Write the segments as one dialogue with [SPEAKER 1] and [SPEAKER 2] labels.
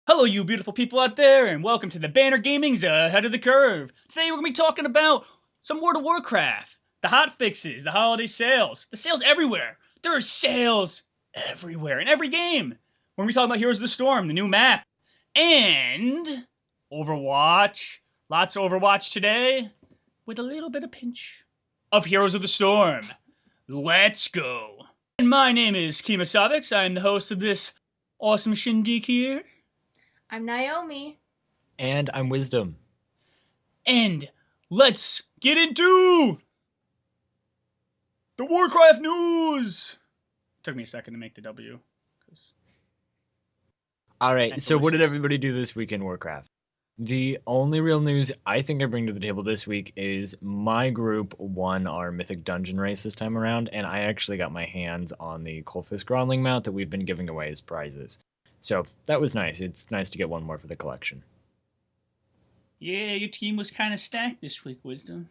[SPEAKER 1] Hello, you beautiful people out there, and welcome to the Banner Gaming's Ahead of the Curve. Today we're going to be talking about some World of Warcraft, the hot fixes, the holiday sales, the sales everywhere. There are sales everywhere in every game. We're going to be talking about Heroes of the Storm, the new map, and Overwatch. Lots of Overwatch today, with a little bit of pinch of Heroes of the Storm. Let's go. And my name is Kima Savix. I'm the host of this awesome shindig here.
[SPEAKER 2] I'm Naomi.
[SPEAKER 3] And I'm Wisdom.
[SPEAKER 1] And let's get into the Warcraft news. Took me a second to make the W.
[SPEAKER 3] Alright, so what did everybody do this week in Warcraft? The only real news I think I bring to the table this week is my group won our Mythic Dungeon race this time around, and I actually got my hands on the Colfist Growling mount that we've been giving away as prizes. So that was nice. It's nice to get one more for the collection.
[SPEAKER 1] Yeah, your team was kind of stacked this week, Wisdom.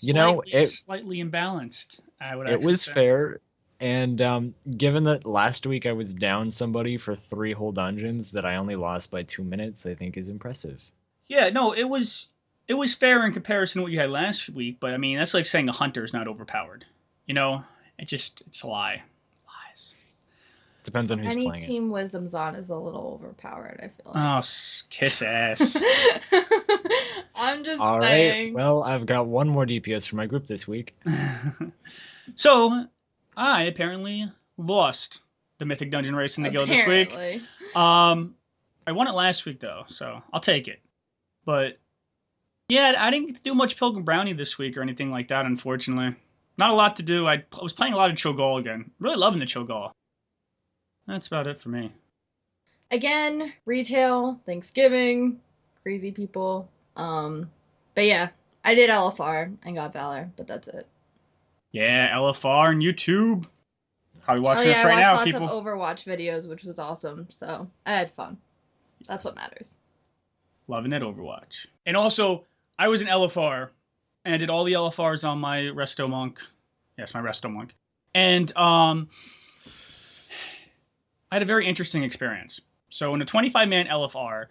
[SPEAKER 3] You know,
[SPEAKER 1] slightly imbalanced.
[SPEAKER 3] It was fair, and given that last week I was down somebody for 3 whole dungeons that I only lost by 2 minutes, I think is impressive.
[SPEAKER 1] Yeah, no, it was fair in comparison to what you had last week, but I mean that's like saying a hunter's not overpowered. You know, it's a lie.
[SPEAKER 3] Depends on who's playing
[SPEAKER 2] it. Any team Wisdom's on is a little overpowered, I feel like.
[SPEAKER 1] Oh, kiss ass.
[SPEAKER 2] I'm just
[SPEAKER 3] All
[SPEAKER 2] saying.
[SPEAKER 3] Right, well, I've got one more DPS for my group this week.
[SPEAKER 1] So, I apparently lost the Mythic Dungeon race in the guild this week. I won it last week, though, so I'll take it. But, yeah, I didn't get to do much Pilgrim Brownie this week or anything like that, unfortunately. Not a lot to do. I was playing a lot of Cho'Gall again. Really loving the Cho'Gall. That's about it for me.
[SPEAKER 2] Again, retail, Thanksgiving, crazy people. But yeah, I did LFR and got Valor, but that's it.
[SPEAKER 1] Yeah, LFR and YouTube. Probably watching this right now, people.
[SPEAKER 2] I watched lots of Overwatch videos, which was awesome. So I had fun. That's what matters.
[SPEAKER 1] Loving that Overwatch. And also, I was an LFR, and I did all the LFRs on my Resto Monk. Yes, my Resto Monk. And I had a very interesting experience. So in a 25-man LFR,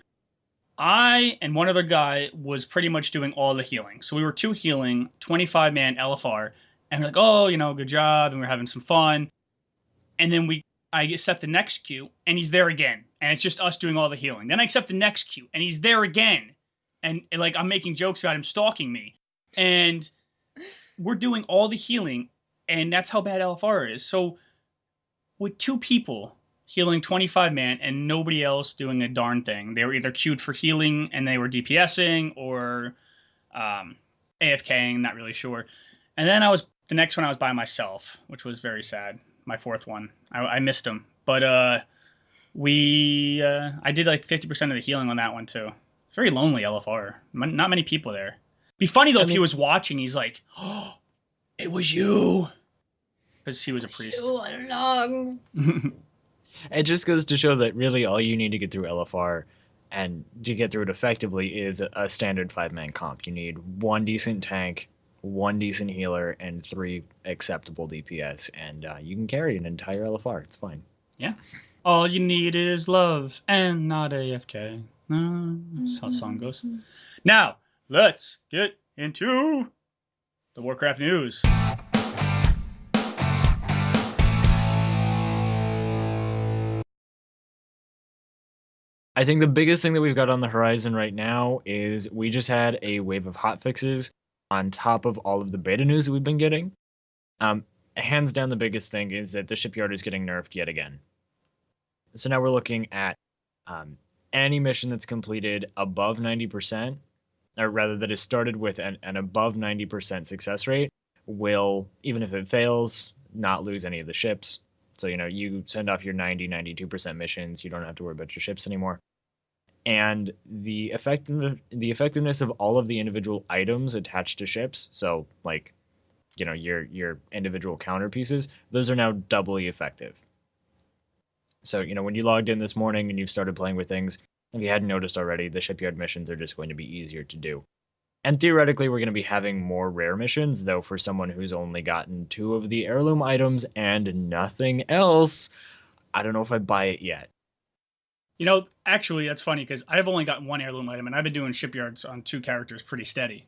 [SPEAKER 1] I and one other guy was pretty much doing all the healing. So we were 2 healing, 25-man LFR, and we're like, oh, good job, and we're having some fun. And then I accept the next queue, and he's there again. And it's just us doing all the healing. Then I accept the next queue, and he's there again. And like I'm making jokes about him stalking me. And we're doing all the healing, and that's how bad LFR is. So with 2 people healing 25-man and nobody else doing a darn thing. They were either queued for healing and they were DPSing or AFKing, not really sure. And then the next one I was by myself, which was very sad. My 4th one. I missed him. But I did like 50% of the healing on that one too. It's very lonely LFR. Not many people there. Be funny though if he was watching, he's like, oh, it was you. Because he was a priest.
[SPEAKER 3] It just goes to show that really all you need to get through LFR and to get through it effectively is a standard 5-man comp. You need 1 decent tank, 1 decent healer, and 3 acceptable DPS, and you can carry an entire LFR. It's fine.
[SPEAKER 1] Yeah. All you need is love and not AFK. That's how the song goes. Now, let's get into the Warcraft news.
[SPEAKER 3] I think the biggest thing that we've got on the horizon right now is we just had a wave of hotfixes on top of all of the beta news that we've been getting. Hands down, the biggest thing is that the shipyard is getting nerfed yet again. So now we're looking at any mission that's completed above 90%, or rather that is started with an above 90% success rate, will, even if it fails, not lose any of the ships. So, you send off your 92% missions, you don't have to worry about your ships anymore. And the effectiveness of all of the individual items attached to ships, so like, your individual counter pieces, those are now doubly effective. So, when you logged in this morning and you started playing with things, if you hadn't noticed already, the shipyard missions are just going to be easier to do. And theoretically, we're going to be having more rare missions, though for someone who's only gotten 2 of the heirloom items and nothing else, I don't know if I buy it yet.
[SPEAKER 1] Actually, that's funny because I've only gotten one heirloom item, and I've been doing shipyards on 2 characters pretty steady.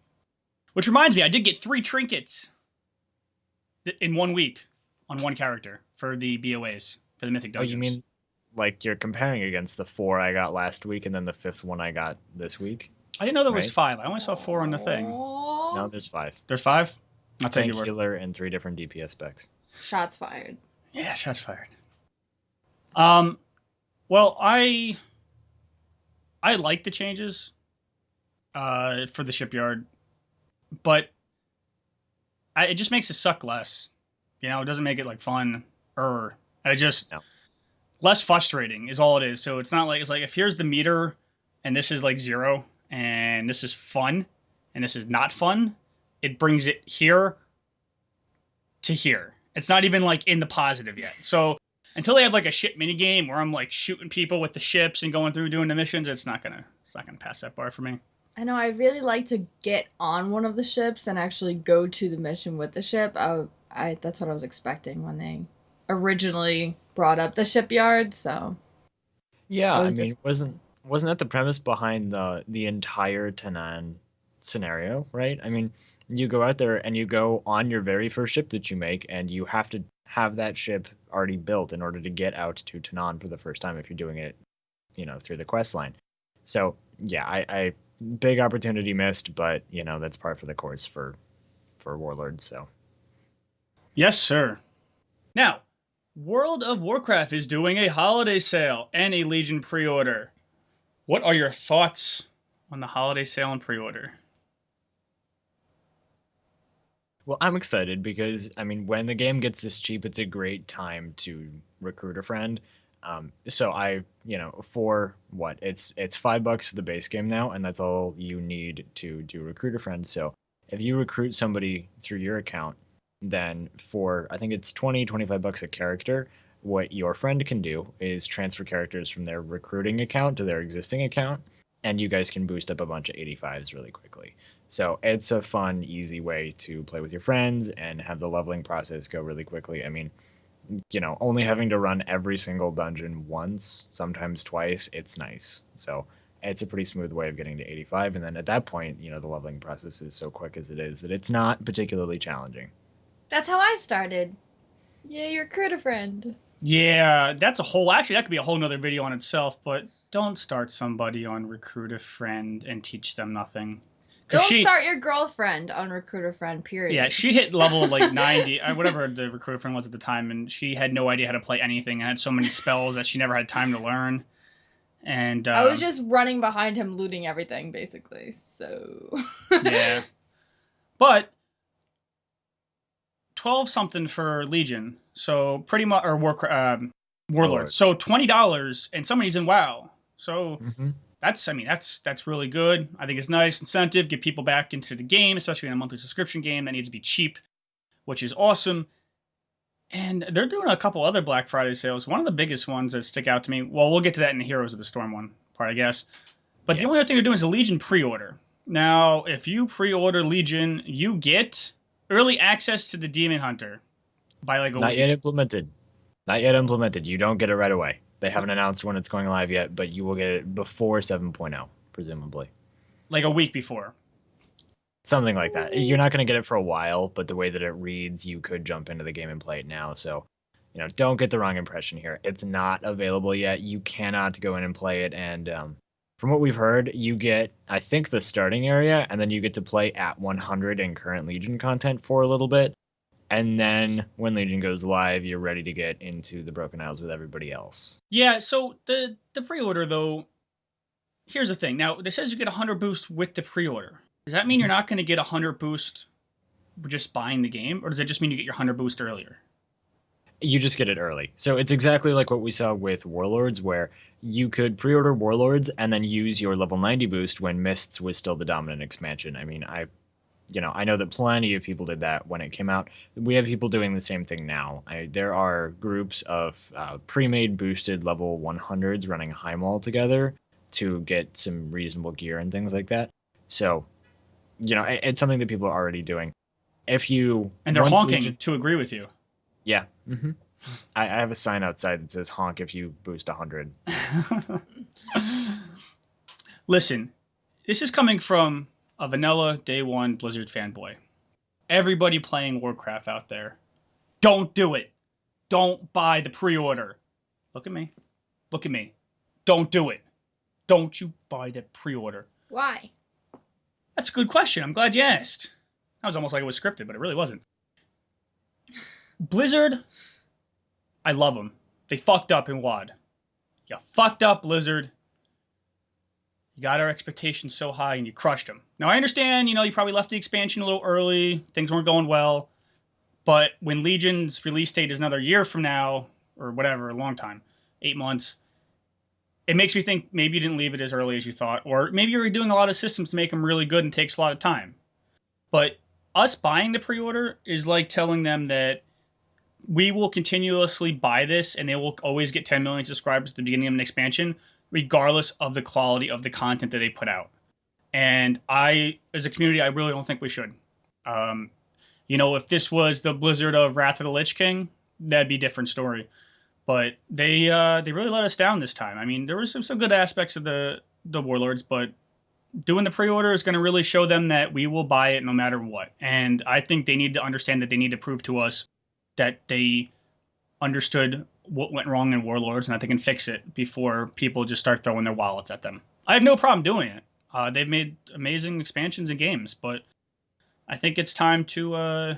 [SPEAKER 1] Which reminds me, I did get 3 trinkets in 1 week on 1 character for the BOAs, for the Mythic
[SPEAKER 3] Oh,
[SPEAKER 1] Dungeons.
[SPEAKER 3] you mean like you're comparing against the 4 I got last week and then the 5th one I got this week?
[SPEAKER 1] I didn't know there was
[SPEAKER 3] Right.
[SPEAKER 1] 5. I only saw 4 on the thing.
[SPEAKER 3] No,
[SPEAKER 2] Aww.
[SPEAKER 3] there's 5.
[SPEAKER 1] There's 5? I'll take
[SPEAKER 3] Tank,
[SPEAKER 1] your word.
[SPEAKER 3] healer, and 3 different DPS specs.
[SPEAKER 2] Shots fired.
[SPEAKER 1] Yeah, shots fired. Well, I like the changes for the shipyard, but it just makes it suck less. It doesn't make it like fun or
[SPEAKER 3] No.
[SPEAKER 1] less frustrating is all it is. So it's not like it's like if here's the meter and this is like 0 and this is fun and this is not fun, it brings it here to here. It's not even like in the positive yet. So until they have like a ship mini game where I'm like shooting people with the ships and going through doing the missions, it's not gonna pass that bar for me.
[SPEAKER 2] I know. I'd really like to get on one of the ships and actually go to the mission with the ship. That's what I was expecting when they originally brought up the shipyard. So
[SPEAKER 3] Yeah,
[SPEAKER 2] I
[SPEAKER 3] I
[SPEAKER 2] was
[SPEAKER 3] mean,
[SPEAKER 2] just-
[SPEAKER 3] wasn't that the premise behind the entire Tanan scenario, right? I mean, you go out there and you go on your very first ship that you make, and you have to have that ship already built in order to get out to Tanan for the first time if you're doing it, through the quest line. So yeah, I big opportunity missed, but that's par for the course for Warlords. So
[SPEAKER 1] Yes, sir. Now, World of Warcraft is doing a holiday sale and a Legion pre-order. What are your thoughts on the holiday sale and pre-order?
[SPEAKER 3] well, I'm excited because I mean, when the game gets this cheap, it's a great time to recruit a friend. So for what it's $5 for the base game now, and that's all you need to do recruit a friend. So if you recruit somebody through your account, then for I think it's 25 bucks a character, what your friend can do is transfer characters from their recruiting account to their existing account, and you guys can boost up a bunch of 85s really quickly. So it's a fun, easy way to play with your friends and have the leveling process go really quickly. I mean, only having to run every single dungeon once, sometimes twice, it's nice. So it's a pretty smooth way of getting to 85. And then at that point, the leveling process is so quick as it is that it's not particularly challenging.
[SPEAKER 2] That's how I started. Yeah, your recruiter friend.
[SPEAKER 1] Yeah, that could be a whole nother video on itself, but don't start somebody on recruit a friend and teach them nothing.
[SPEAKER 2] Don't start your girlfriend on recruiter friend, period.
[SPEAKER 1] Yeah, she hit level like 90, whatever the recruiter friend was at the time, and she had no idea how to play anything and had so many spells that she never had time to learn. And
[SPEAKER 2] I was just running behind him, looting everything, basically. So
[SPEAKER 1] yeah, but 12 something for Legion, so pretty much or Warlords. So $20, and somebody's in WoW. So that's really good. I think it's nice incentive, get people back into the game, especially in a monthly subscription game that needs to be cheap, which is awesome. And they're doing a couple other Black Friday sales. One of the biggest ones that stick out to me. Well, we'll get to that in the Heroes of the Storm one part, I guess. But the only other thing they're doing is a Legion pre-order. Now, if you pre-order Legion, you get early access to the Demon Hunter by like a
[SPEAKER 3] Not
[SPEAKER 1] week.
[SPEAKER 3] yet implemented. Not yet implemented. You don't get it right away. They haven't announced when it's going live yet, but you will get it before 7.0, presumably.
[SPEAKER 1] Like a week before.
[SPEAKER 3] Something like that. You're not going to get it for a while, but the way that it reads, you could jump into the game and play it now. So, don't get the wrong impression here. It's not available yet. You cannot go in and play it. And from what we've heard, you get, I think, the starting area, and then you get to play at 100 in current Legion content for a little bit. And then when Legion goes live, you're ready to get into the Broken Isles with everybody else.
[SPEAKER 1] Yeah, so the pre-order, though, here's the thing. Now, it says you get 100 boost with the pre-order. Does that mean you're not going to get 100 boost just buying the game? Or does it just mean you get your 100 boost earlier?
[SPEAKER 3] You just get it early. So it's exactly like what we saw with Warlords, where you could pre-order Warlords and then use your level 90 boost when Mists was still the dominant expansion. I mean, I know that plenty of people did that when it came out. We have people doing the same thing now. There are groups of pre-made boosted level 100s running Heimwall together to get some reasonable gear and things like that. So, it's something that people are already doing. And they're
[SPEAKER 1] honking to agree with you.
[SPEAKER 3] Yeah. I have a sign outside that says honk if you boost 100.
[SPEAKER 1] Listen, this is coming from a vanilla day one Blizzard fanboy. Everybody playing Warcraft out there, don't do it. Don't buy the pre-order. Look at me. Look at me. Don't do it. Don't you buy the pre-order.
[SPEAKER 2] Why?
[SPEAKER 1] That's a good question. I'm glad you asked. That was almost like it was scripted, but it really wasn't. Blizzard, I love them. They fucked up in WoD. You fucked up, Blizzard. You got our expectations so high and you crushed them. Now, I understand, you probably left the expansion a little early. Things weren't going well. But when Legion's release date is another year from now, or whatever, a long time, 8 months, it makes me think maybe you didn't leave it as early as you thought. Or maybe you're doing a lot of systems to make them really good and takes a lot of time. But us buying the pre-order is like telling them that we will continuously buy this and they will always get 10 million subscribers at the beginning of an expansion, regardless of the quality of the content that they put out. And as a community, I really don't think we should. If this was the Blizzard of Wrath of the Lich King, that'd be a different story. But they really let us down this time. I mean, there were some good aspects of the Warlords, but doing the pre-order is going to really show them that we will buy it no matter what. And I think they need to understand that they need to prove to us that they understood what went wrong in Warlords and that they can fix it before people just start throwing their wallets at them. I have no problem doing it. They've made amazing expansions and games, but I think it's time to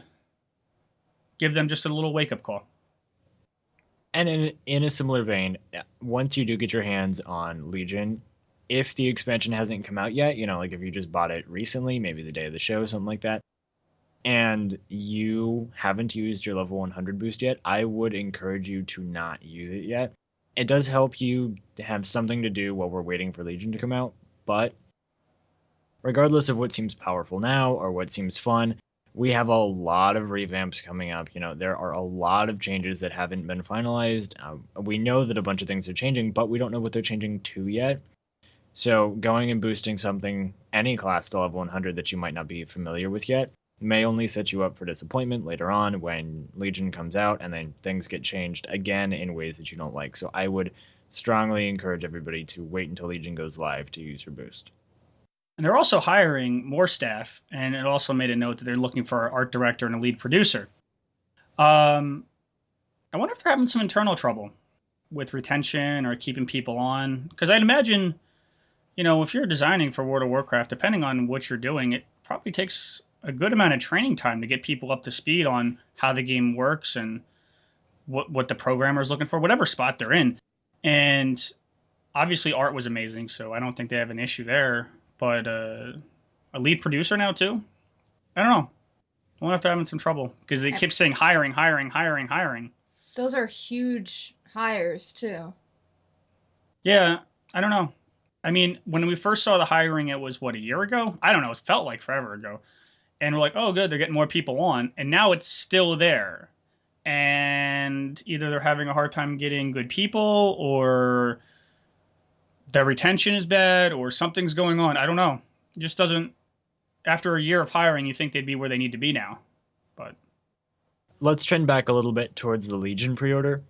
[SPEAKER 1] give them just a little wake-up call.
[SPEAKER 3] And in a similar vein, once you do get your hands on Legion, if the expansion hasn't come out yet, like if you just bought it recently, maybe the day of the show, something like that, and you haven't used your level 100 boost yet, I would encourage you to not use it yet. It does help you to have something to do while we're waiting for Legion to come out, but regardless of what seems powerful now or what seems fun, we have a lot of revamps coming up. There are a lot of changes that haven't been finalized. We know that a bunch of things are changing, but we don't know what they're changing to yet. So going and boosting something, any class to level 100 that you might not be familiar with yet, may only set you up for disappointment later on when Legion comes out and then things get changed again in ways that you don't like. So I would strongly encourage everybody to wait until Legion goes live to use your boost.
[SPEAKER 1] And they're also hiring more staff, and it also made a note that they're looking for an art director and a lead producer. I wonder if they're having some internal trouble with retention or keeping people on. Because I'd imagine, if you're designing for World of Warcraft, depending on what you're doing, it probably takes a good amount of training time to get people up to speed on how the game works and what the programmer is looking for, whatever spot they're in. And obviously art was amazing, so I don't think they have an issue there. But a lead producer now too? I don't know. I wonder if they're having some trouble because they keep saying hiring.
[SPEAKER 2] Those are huge hires too.
[SPEAKER 1] Yeah, I don't know. I mean, when we first saw the hiring, it was, a year ago? I don't know. It felt like forever ago. And we're like, oh, good, they're getting more people on. And now it's still there. And either they're having a hard time getting good people or their retention is bad or something's going on. I don't know. It just doesn't... After a year of hiring, you think they'd be where they need to be now. But
[SPEAKER 3] let's trend back a little bit towards the Legion pre-order.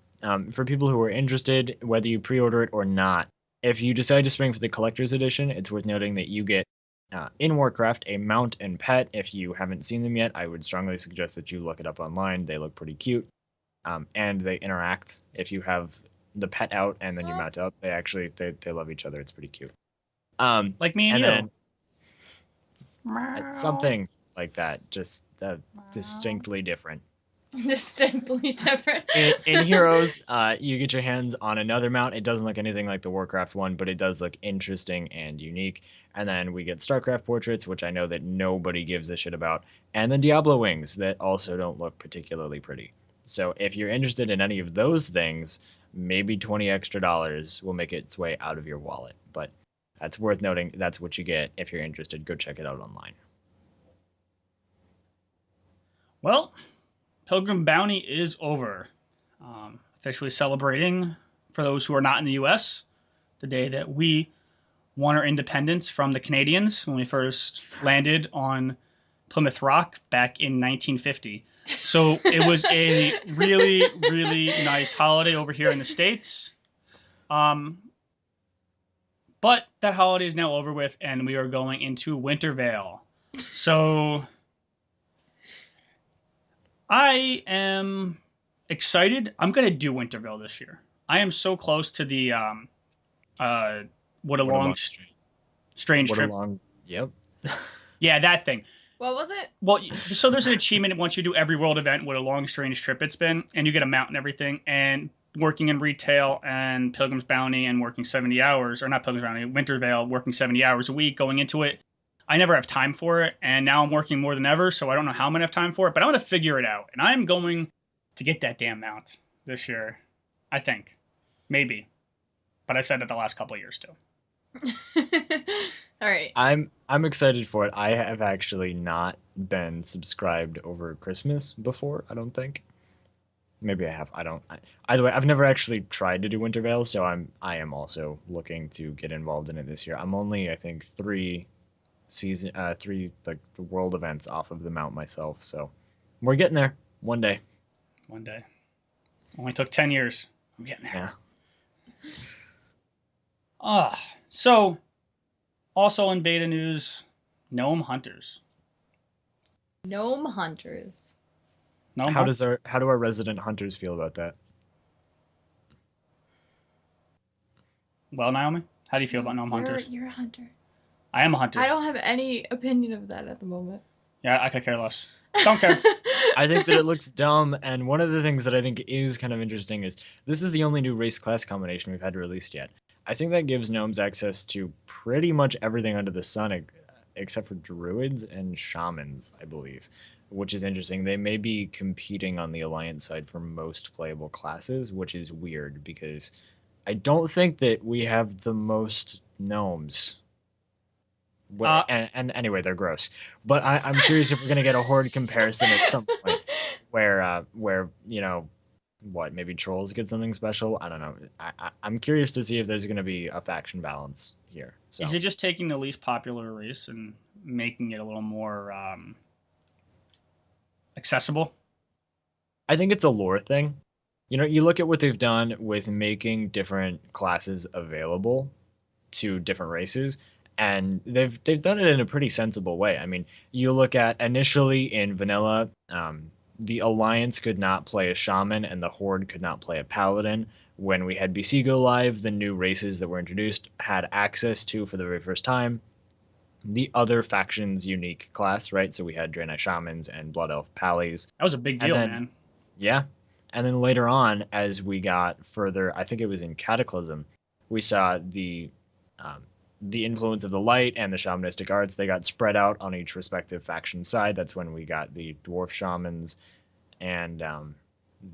[SPEAKER 3] For people who are interested, whether you pre-order it or not, if you decide to spring for the collector's edition, it's worth noting that you get in Warcraft a mount and pet. If you haven't seen them yet, I would strongly suggest that you look it up online. They look pretty cute, and they interact. If you have the pet out and then you mount up, they love each other. It's pretty cute.
[SPEAKER 1] like me and you.
[SPEAKER 3] Then, something like that, just distinctly different.
[SPEAKER 2] Distinctly different.
[SPEAKER 3] In Heroes, you get your hands on another mount. It doesn't look anything like the Warcraft one, but it does look interesting and unique. And then we get StarCraft portraits, which I know that nobody gives a shit about. And then Diablo wings that also don't look particularly pretty. So if you're interested in any of those things, maybe $20 extra will make its way out of your wallet. But that's worth noting. That's what you get. If you're interested, go check it out online.
[SPEAKER 1] Well, Pilgrim Bounty is over. Officially celebrating, for those who are not in the U.S., the day that we won our independence from the Canadians when we first landed on Plymouth Rock back in 1950. So it was a really, really nice holiday over here in the States. But that holiday is now over with, and we are going into Wintervale. So I am excited. I'm going to do Wintervale this year. I am so close to the strange trip.
[SPEAKER 3] Yep.
[SPEAKER 1] Yeah, that thing.
[SPEAKER 2] What was it?
[SPEAKER 1] Well, so there's an achievement once you do every world event, what a long, strange trip it's been, and you get a mount and everything, and working in retail and Pilgrim's Bounty and working 70 hours, or not Pilgrim's Bounty, Wintervale, working 70 hours a week going into it, I never have time for it, and now I'm working more than ever, so I don't know how I'm going to have time for it, but I'm going to figure it out, and I'm going to get that damn mount this year, I think. Maybe. But I've said that the last couple of years, too.
[SPEAKER 2] All right.
[SPEAKER 3] I'm excited for it. I have actually not been subscribed over Christmas before, I don't think. Maybe I have. Either way, I've never actually tried to do Wintervale, so I am also looking to get involved in it this year. I'm only, I think, three like the world events off of the mount myself, so we're getting there one day.
[SPEAKER 1] One day. Only took 10 years. I'm getting there.
[SPEAKER 3] Yeah.
[SPEAKER 1] So also in beta news, Gnome Hunters.
[SPEAKER 2] Gnome Hunters.
[SPEAKER 3] How do our resident hunters feel about that?
[SPEAKER 1] Well, Naomi, how do you feel about Gnome Hunters?
[SPEAKER 2] You're a hunter.
[SPEAKER 1] I am a hunter.
[SPEAKER 2] I don't have any opinion of that at the moment.
[SPEAKER 1] Yeah, I could care less. Don't care.
[SPEAKER 3] I think that it looks dumb, and one of the things that I think is kind of interesting is this is the only new race class combination we've had released yet. I think that gives gnomes access to pretty much everything under the sun except for druids and shamans, I believe, which is interesting. They may be competing on the Alliance side for most playable classes, which is weird because I don't think that we have the most gnomes. And anyway, they're gross. But I'm curious if we're going to get a horde comparison at some point where maybe trolls get something special. I don't know. I'm curious to see if there's going to be a faction balance here. So.
[SPEAKER 1] Is it just taking the least popular race and making it a little more accessible?
[SPEAKER 3] I think it's a lore thing. You look at what they've done with making different classes available to different races, and they've done it in a pretty sensible way. I mean, you look at initially in vanilla, the Alliance could not play a shaman and the Horde could not play a paladin. When we had BC go live, the new races that were introduced had access to, for the very first time, the other faction's unique class, right? So we had Draenei Shamans and Blood Elf Pallies.
[SPEAKER 1] That was a big deal, man.
[SPEAKER 3] Yeah. And then later on, as we got further, I think it was in Cataclysm, we saw the influence of the light and the shamanistic arts. They got spread out on each respective faction side. That's when we got the dwarf shamans and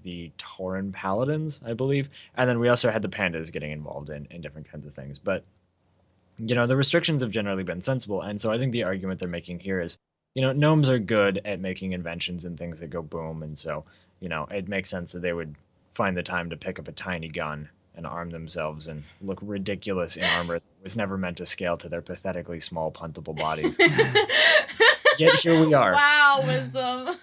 [SPEAKER 3] the Tauren paladins, I believe. And then we also had the pandas getting involved in different kinds of things. But, the restrictions have generally been sensible. And so I think the argument they're making here is, gnomes are good at making inventions and things that go boom. And so, it makes sense that they would find the time to pick up a tiny gun and arm themselves and look ridiculous in armor that was never meant to scale to their pathetically small, puntable bodies. Yet here we are.
[SPEAKER 2] Wow, Wisdom.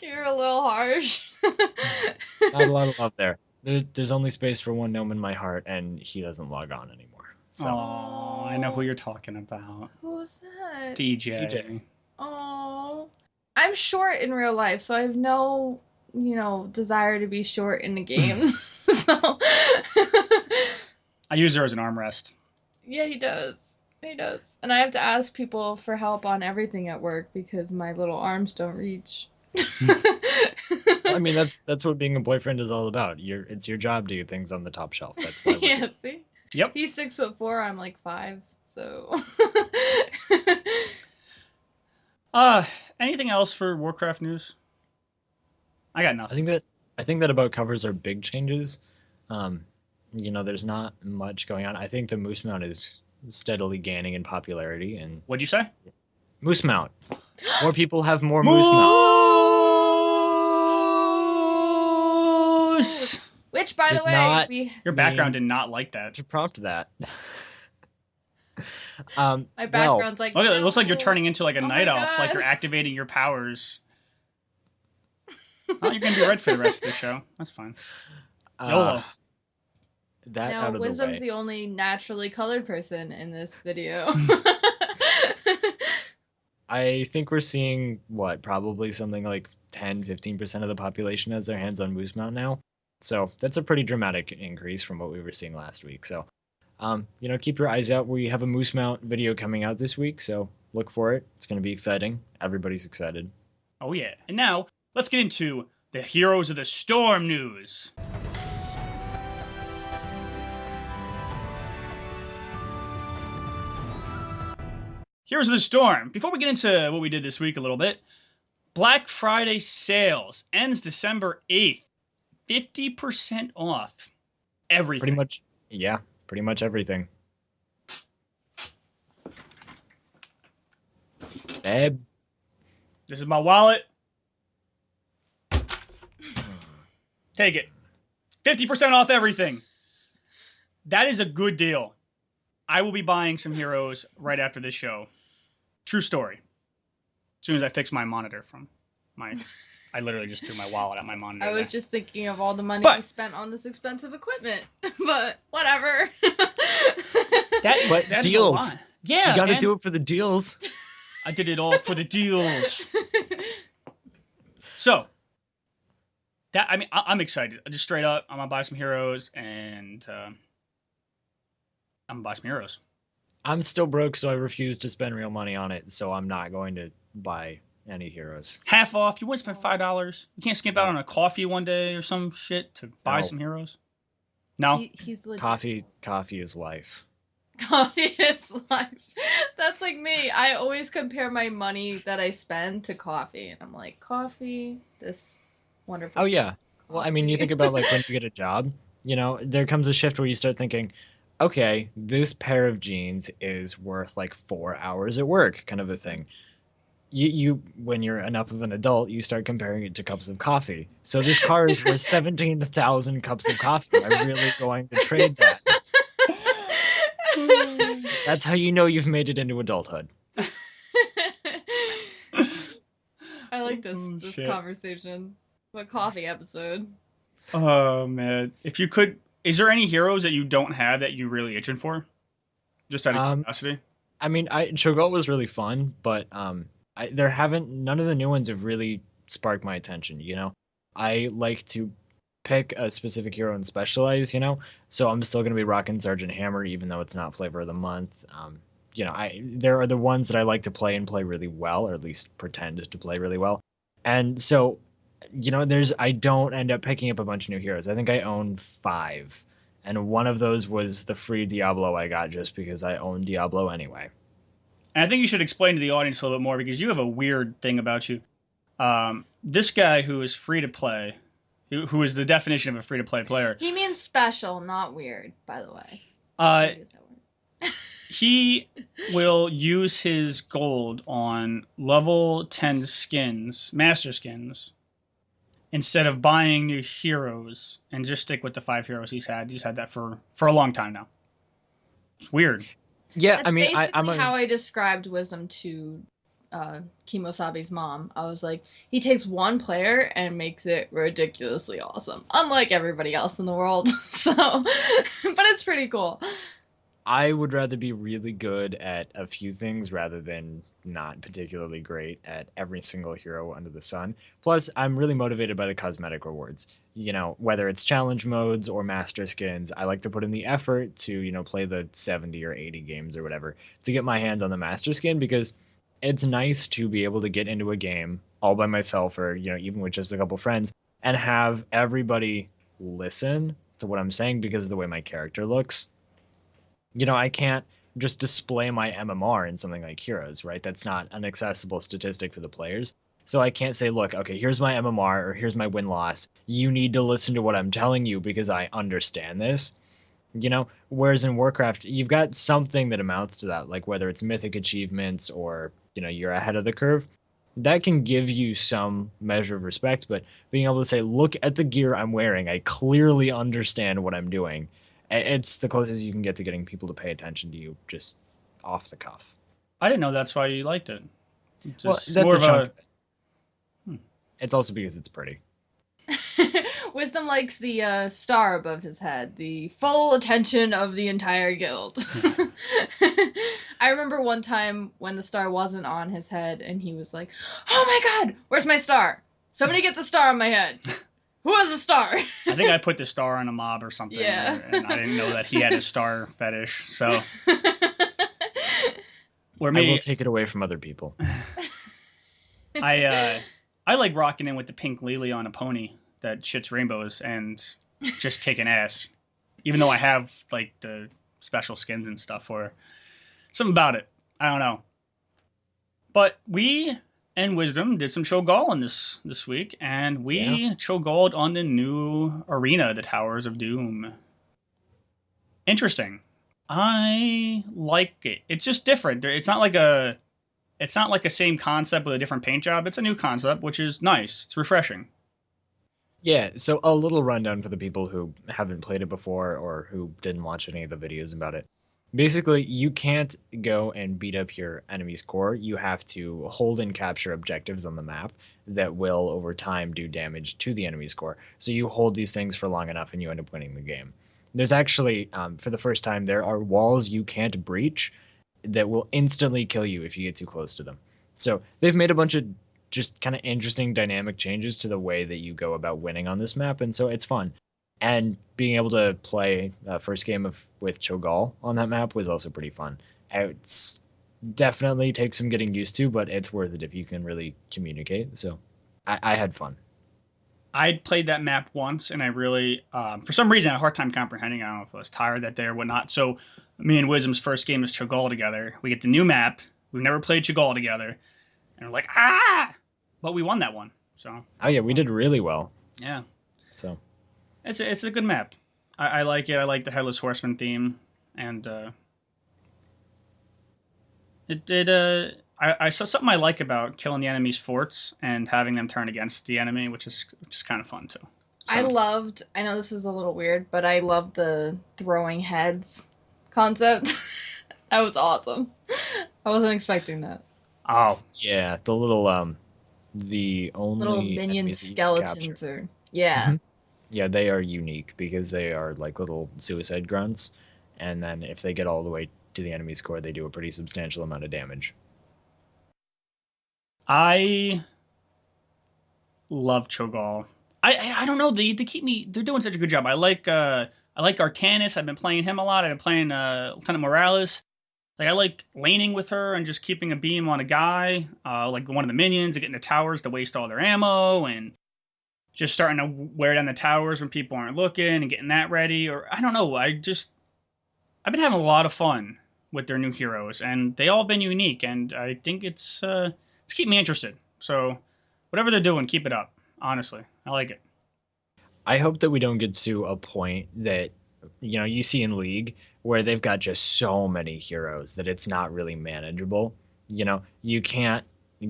[SPEAKER 2] You're a little harsh.
[SPEAKER 3] Not a lot of love there. There's only space for one gnome in my heart, and he doesn't log on anymore. So.
[SPEAKER 1] Oh, I know who you're talking about.
[SPEAKER 2] Who's that?
[SPEAKER 1] DJ.
[SPEAKER 2] Oh. I'm short in real life, so I have no, desire to be short in the game. So.
[SPEAKER 1] I use her as an armrest.
[SPEAKER 2] Yeah, he does. He does. And I have to ask people for help on everything at work because my little arms don't reach.
[SPEAKER 3] I mean, that's what being a boyfriend is all about. It's your job to get things on the top shelf. That's why.
[SPEAKER 2] Yeah, see?
[SPEAKER 1] Yep.
[SPEAKER 2] He's 6'4", I'm like 5, so.
[SPEAKER 1] Anything else for Warcraft news? I got nothing.
[SPEAKER 3] I think that about covers our big changes. There's not much going on. I think the Moose Mount is steadily gaining in popularity. And
[SPEAKER 1] what'd you say?
[SPEAKER 3] Moose Mount. More people have more Moose Mount.
[SPEAKER 2] Which, by the way,
[SPEAKER 1] your background did not like that.
[SPEAKER 3] To prompt that. Um,
[SPEAKER 2] My
[SPEAKER 3] well,
[SPEAKER 2] background's like,
[SPEAKER 1] Look, it looks like you're
[SPEAKER 2] no.
[SPEAKER 1] turning into like a
[SPEAKER 2] Oh my
[SPEAKER 1] night elf, like
[SPEAKER 2] God.
[SPEAKER 1] you're activating your powers. Oh, you're gonna be red for the rest of the show. That's fine. YOLO.
[SPEAKER 3] That
[SPEAKER 2] Now,
[SPEAKER 3] out of the
[SPEAKER 2] Wisdom's
[SPEAKER 3] way.
[SPEAKER 2] the only naturally colored person in this video.
[SPEAKER 3] I think we're seeing probably something like 10-15% of the population has their hands on Moose Mount now. So that's a pretty dramatic increase from what we were seeing last week. So, keep your eyes out. We have a Moose Mount video coming out this week, so look for it. It's going to be exciting. Everybody's excited.
[SPEAKER 1] Oh yeah. And now let's get into the Heroes of the Storm news. Heroes of the Storm. Before we get into what we did this week a little bit, Black Friday sales ends December 8th. 50% off everything.
[SPEAKER 3] Pretty much everything. Babe.
[SPEAKER 1] This is my wallet. Take it. 50% off everything. That is a good deal. I will be buying some heroes right after this show. True story. As soon as I fix my monitor from my... I literally just threw my wallet at my monitor.
[SPEAKER 2] I was just thinking of all the money we spent on this expensive equipment. But whatever.
[SPEAKER 1] That
[SPEAKER 3] deals.
[SPEAKER 1] Is a lot. Yeah.
[SPEAKER 3] You gotta do it for the deals.
[SPEAKER 1] I did it all for the deals. So, I'm excited. Just straight up, I'm gonna buy some heroes, and I'm gonna buy some heroes.
[SPEAKER 3] I'm still broke, so I refuse to spend real money on it. So I'm not going to buy any heroes.
[SPEAKER 1] Half off. You wouldn't spend $5. You can't skip out on a coffee one day or some shit to buy some heroes. No.
[SPEAKER 2] He's legit.
[SPEAKER 3] Coffee is life.
[SPEAKER 2] Coffee is life. That's like me. I always compare my money that I spend to coffee, and I'm like, coffee, this wonderful.
[SPEAKER 3] Oh yeah. Well, I mean, you think about like when you get a job, there comes a shift where you start thinking, okay, this pair of jeans is worth like 4 hours at work, kind of a thing. You when you're enough of an adult, you start comparing it to cups of coffee. So this car is worth 17,000 cups of coffee. I'm really going to trade that. That's how you know you've made it into adulthood.
[SPEAKER 2] I like this conversation. What coffee episode?
[SPEAKER 1] Oh man. If you could, is there any heroes that you don't have that you really itching for? Just out of curiosity.
[SPEAKER 3] I mean, Cho'Gath was really fun, but none of the new ones have really sparked my attention. I like to pick a specific hero and specialize. So I'm still gonna be rocking Sergeant Hammer, even though it's not flavor of the month. There are the ones that I like to play and play really well, or at least pretend to play really well. And so, I don't end up picking up a bunch of new heroes. I think I own 5. And one of those was the free Diablo I got just because I own Diablo anyway.
[SPEAKER 1] And I think you should explain to the audience a little bit more because you have a weird thing about you. This guy who is free to play, who is the definition of a free to play player.
[SPEAKER 2] He means special, not weird, by the way.
[SPEAKER 1] He will use his gold on level 10 skins, master skins, instead of buying new heroes, and just stick with the 5 heroes he's had. He's had that for a long time now. It's weird.
[SPEAKER 3] Yeah,
[SPEAKER 2] That's
[SPEAKER 3] I mean,
[SPEAKER 2] basically how I described Wisdom to Kimosabi's mom. I was like, he takes one player and makes it ridiculously awesome, unlike everybody else in the world. So, but it's pretty cool.
[SPEAKER 3] I would rather be really good at a few things rather than not particularly great at every single hero under the sun. Plus, I'm really motivated by the cosmetic rewards. Whether it's challenge modes or master skins, I like to put in the effort to, play the 70 or 80 games or whatever to get my hands on the master skin, because it's nice to be able to get into a game all by myself or, even with just a couple friends and have everybody listen to what I'm saying because of the way my character looks. I can't just display my MMR in something like Heroes, right? That's not an accessible statistic for the players. So I can't say, look, okay, here's my MMR or here's my win-loss. You need to listen to what I'm telling you because I understand this. Whereas in Warcraft, you've got something that amounts to that, like whether it's mythic achievements or, you're ahead of the curve. That can give you some measure of respect, but being able to say, look at the gear I'm wearing, I clearly understand what I'm doing. It's the closest you can get to getting people to pay attention to you just off the cuff.
[SPEAKER 1] I didn't know that's why you liked it. It's
[SPEAKER 3] Well,
[SPEAKER 1] just
[SPEAKER 3] that's
[SPEAKER 1] more
[SPEAKER 3] a
[SPEAKER 1] of
[SPEAKER 3] chunk.
[SPEAKER 1] Hmm.
[SPEAKER 3] It's also because it's pretty.
[SPEAKER 2] Wisdom likes the star above his head, the full attention of the entire guild. I remember one time when the star wasn't on his head and he was like, "Oh my god, where's my star? Somebody get the star on my head. Who has a star?"
[SPEAKER 1] I think I put the star on a mob or something,
[SPEAKER 2] Yeah.
[SPEAKER 1] and I didn't know that he had a star fetish. So, or
[SPEAKER 3] I will
[SPEAKER 1] me,
[SPEAKER 3] take it away from other people.
[SPEAKER 1] I like rocking in with the pink lily on a pony that shits rainbows and just kicking ass. Even though I have like the special skins and stuff for her. Something about it. I don't know. But we and Wisdom did some Cho'Gall in this week, and we Cho'Galled on the new arena, the Towers of Doom. Interesting. I like it. It's just different. It's not like a same concept with a different paint job. It's a new concept, which is nice. It's refreshing.
[SPEAKER 3] Yeah, so a little rundown for the people who haven't played it before or who didn't watch any of the videos about it. Basically, you can't go and beat up your enemy's core. You have to hold and capture objectives on the map that will, over time, do damage to the enemy's core. So you hold these things for long enough and you end up winning the game. There's actually, for the first time, there are walls you can't breach that will instantly kill you if you get too close to them. So they've made a bunch of just kind of interesting dynamic changes to the way that you go about winning on this map, and so it's fun. And being able to play first game with Cho'Gall on that map was also pretty fun. It's definitely takes some getting used to, but it's worth it if you can really communicate. So I had fun.
[SPEAKER 1] I'd played that map once, and I really, for some reason, I had a hard time comprehending. I don't know if I was tired that day or whatnot. So, me and Wisdom's first game is Cho'Gall together. We get the new map. We've never played Cho'Gall together, and we're like, ah! But we won that one. So.
[SPEAKER 3] Oh yeah, we did really well.
[SPEAKER 1] Yeah.
[SPEAKER 3] So.
[SPEAKER 1] It's a good map. I like it. I like the Headless Horseman theme, and I saw something I like about killing the enemy's forts and having them turn against the enemy, which is kind of fun too. So.
[SPEAKER 2] I know this is a little weird, but I loved the throwing heads concept. That was awesome. I wasn't expecting that.
[SPEAKER 1] Oh.
[SPEAKER 3] Yeah, the only
[SPEAKER 2] little minion skeletons or yeah.
[SPEAKER 3] Mm-hmm. Yeah, they are unique because they are like little suicide grunts, and then if they get all the way to the enemy's core, they do a pretty substantial amount of damage.
[SPEAKER 1] I love Cho'Gall. I don't know, they're doing such a good job. I like Artanis. I've been playing him a lot. I've been playing Lieutenant Morales. Like I like laning with her and just keeping a beam on a guy, like one of the minions, and getting the towers to waste all their ammo, and just starting to wear down the towers when people aren't looking and getting that ready. Or I don't know. I've been having a lot of fun with their new heroes, and they all been unique, and I think it's keeping me interested. So whatever they're doing, keep it up. Honestly, I like it.
[SPEAKER 3] I hope that we don't get to a point that you see in League where they've got just so many heroes that it's not really manageable. You can't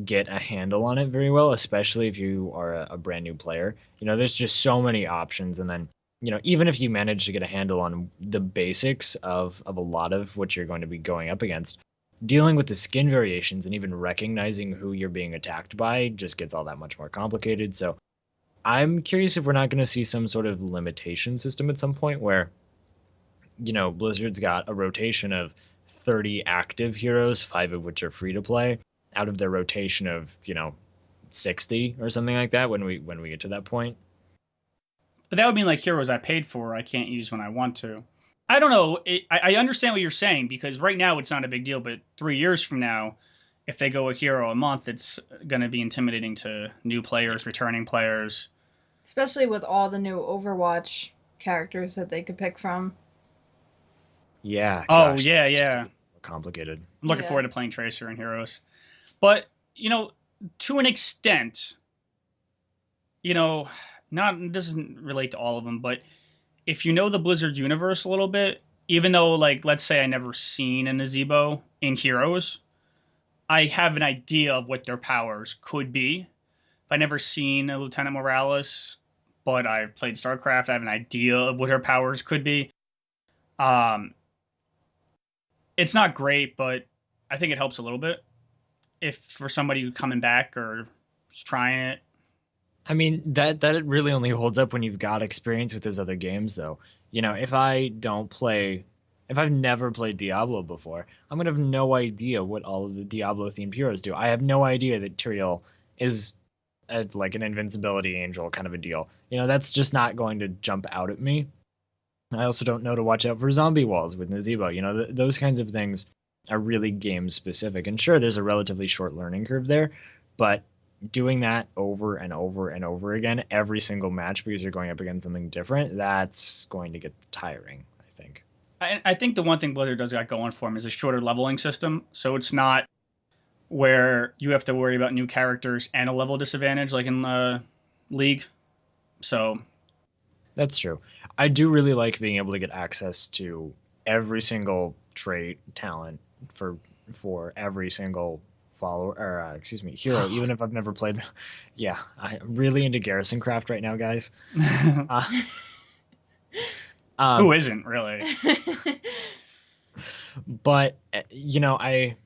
[SPEAKER 3] get a handle on it very well, especially if you are a brand new player. There's just so many options, and then even if you manage to get a handle on the basics of a lot of what you're going to be going up against, dealing with the skin variations and even recognizing who you're being attacked by just gets all that much more complicated. So I'm curious if we're not going to see some sort of limitation system at some point where Blizzard's got a rotation of 30 active heroes, 5 of which are free to play, out of their rotation of 60 or something like that when we get to that point.
[SPEAKER 1] But that would mean like heroes I paid for I can't use when I want to. I don't know. I understand what you're saying, because right now it's not a big deal, but 3 years from now, if they go a hero a month, it's going to be intimidating to new players, returning players.
[SPEAKER 2] Especially with all the new Overwatch characters that they could pick from.
[SPEAKER 3] Yeah.
[SPEAKER 1] Oh,
[SPEAKER 3] gosh,
[SPEAKER 1] yeah.
[SPEAKER 3] Complicated.
[SPEAKER 1] I'm looking forward to playing Tracer and Heroes. But, to an extent, it doesn't relate to all of them, but if you know the Blizzard universe a little bit, even though, like, let's say I never seen an Azebo in Heroes, I have an idea of what their powers could be. If I never seen a Lieutenant Morales, but I've played StarCraft, I have an idea of what her powers could be. It's not great, but I think it helps a little bit if for somebody who's coming back or just trying it.
[SPEAKER 3] I mean, that really only holds up when you've got experience with those other games, though. You know, if I've never played Diablo before, I'm gonna have no idea what all of the Diablo themed heroes do. I have no idea that Tyrael is like an invincibility angel kind of a deal. You know, that's just not going to jump out at me. I also don't know to watch out for zombie walls with Nazebo. You know, those kinds of things are really game specific. And sure, there's a relatively short learning curve there, but doing that over and over and over again every single match because you're going up against something different, that's going to get tiring, I think.
[SPEAKER 1] I think the one thing Blizzard does got going for them is a shorter leveling system. So it's not where you have to worry about new characters and a level disadvantage like in the League. So
[SPEAKER 3] That's true. I do really like being able to get access to every single trait talent for every single follower or excuse me hero, even if I've never played. Yeah, I'm really into Garrison Craft right now, guys. Uh,
[SPEAKER 1] who
[SPEAKER 3] um,
[SPEAKER 1] isn't really?
[SPEAKER 3] but you know, I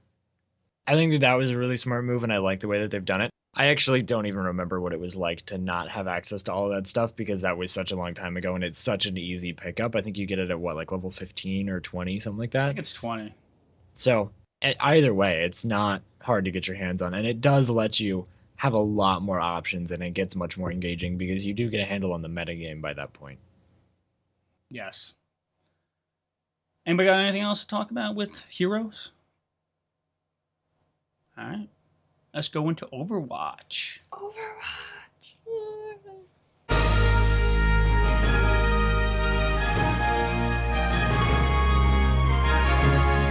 [SPEAKER 3] think that was a really smart move, and I like the way that they've done it. I actually don't even remember what it was like to not have access to all of that stuff because that was such a long time ago, and it's such an easy pickup. I think you get it at what, like level 15 or 20, something like
[SPEAKER 1] I
[SPEAKER 3] that.
[SPEAKER 1] think it's 20.
[SPEAKER 3] So either way, it's not hard to get your hands on, and it does let you have a lot more options, and it gets much more engaging because you do get a handle on the metagame by that point.
[SPEAKER 1] Yes. Anybody got anything else to talk about with heroes? All right. Let's go into Overwatch.
[SPEAKER 2] Overwatch.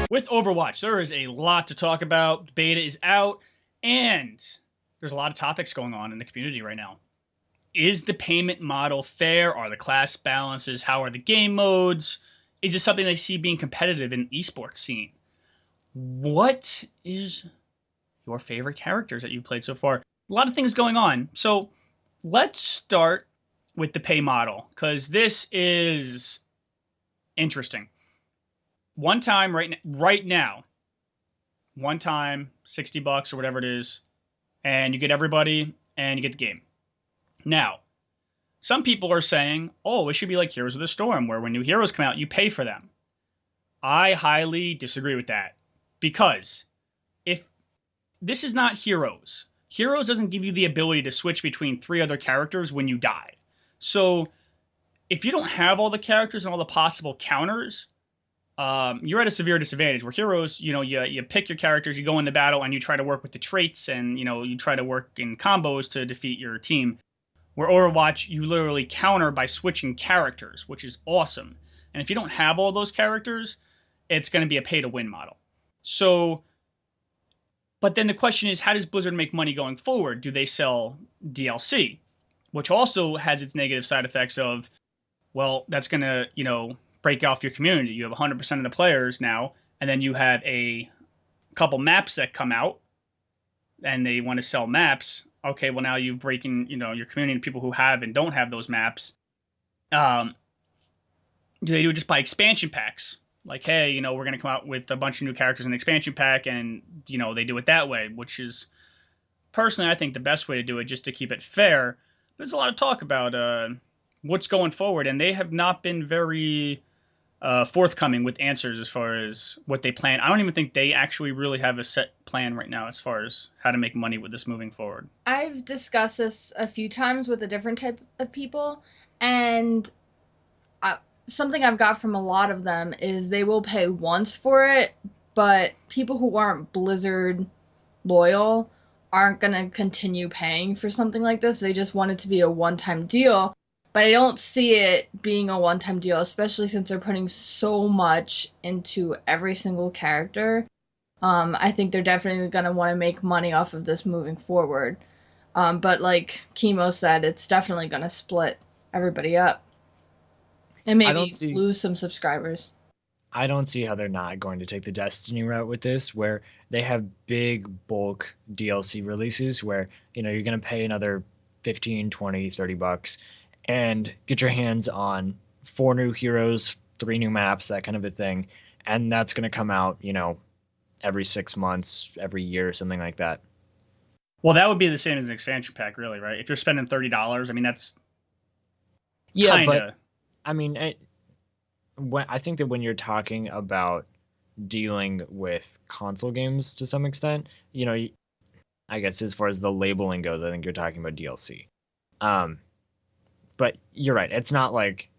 [SPEAKER 1] With Overwatch, there is a lot to talk about. The beta is out, and there's a lot of topics going on in the community right now. Is the payment model fair? Are the class balances? How are the game modes? Is this something they see being competitive in the esports scene? What is your favorite characters that you've played so far? A lot of things going on. So let's start with the pay model, because this is interesting. One time right now, one time, $60 or whatever it is, and you get everybody and you get the game. Now, some people are saying, oh, it should be like Heroes of the Storm, where when new heroes come out, you pay for them. I highly disagree with that. Because if this is not Heroes, Heroes doesn't give you the ability to switch between three other characters when you die. So if you don't have all the characters and all the possible counters, you're at a severe disadvantage. Where Heroes, you pick your characters, you go into battle, and you try to work with the traits, and you try to work in combos to defeat your team. Where Overwatch, you literally counter by switching characters, which is awesome. And if you don't have all those characters, it's going to be a pay-to-win model. So, but then the question is, how does Blizzard make money going forward? Do they sell DLC? Which also has its negative side effects of, well, that's going to, break off your community. You have 100% of the players now, and then you have a couple maps that come out, and they want to sell maps. Okay, well now you've breaking, your community into people who have and don't have those maps. Do they do it just by expansion packs? Like, hey, we're going to come out with a bunch of new characters in the expansion pack, and, they do it that way, which is, personally, I think the best way to do it, just to keep it fair. There's a lot of talk about what's going forward, and they have not been very forthcoming with answers as far as what they plan. I don't even think they actually really have a set plan right now as far as how to make money with this moving forward.
[SPEAKER 2] I've discussed this a few times with a different type of people, and something I've got from a lot of them is they will pay once for it, but people who aren't Blizzard loyal aren't going to continue paying for something like this. They just want it to be a one-time deal. But I don't see it being a one-time deal, especially since they're putting so much into every single character. I think they're definitely going to want to make money off of this moving forward. But like Chemo said, it's definitely going to split everybody up. And maybe lose some subscribers.
[SPEAKER 3] I don't see how they're not going to take the Destiny route with this, where they have big bulk DLC releases where, you're going to pay another 15, 20, $30 and get your hands on 4 new heroes, 3 new maps, that kind of a thing. and that's going to come out, every 6 months, every year, something like that.
[SPEAKER 1] Well, that would be the same as an expansion pack, really, right? If you're spending $30, I mean, that's
[SPEAKER 3] Yeah,
[SPEAKER 1] kind
[SPEAKER 3] but
[SPEAKER 1] of.
[SPEAKER 3] I mean, I think that when you're talking about dealing with console games to some extent, I guess as far as the labeling goes, I think you're talking about DLC. Um, but you're right. It's not like,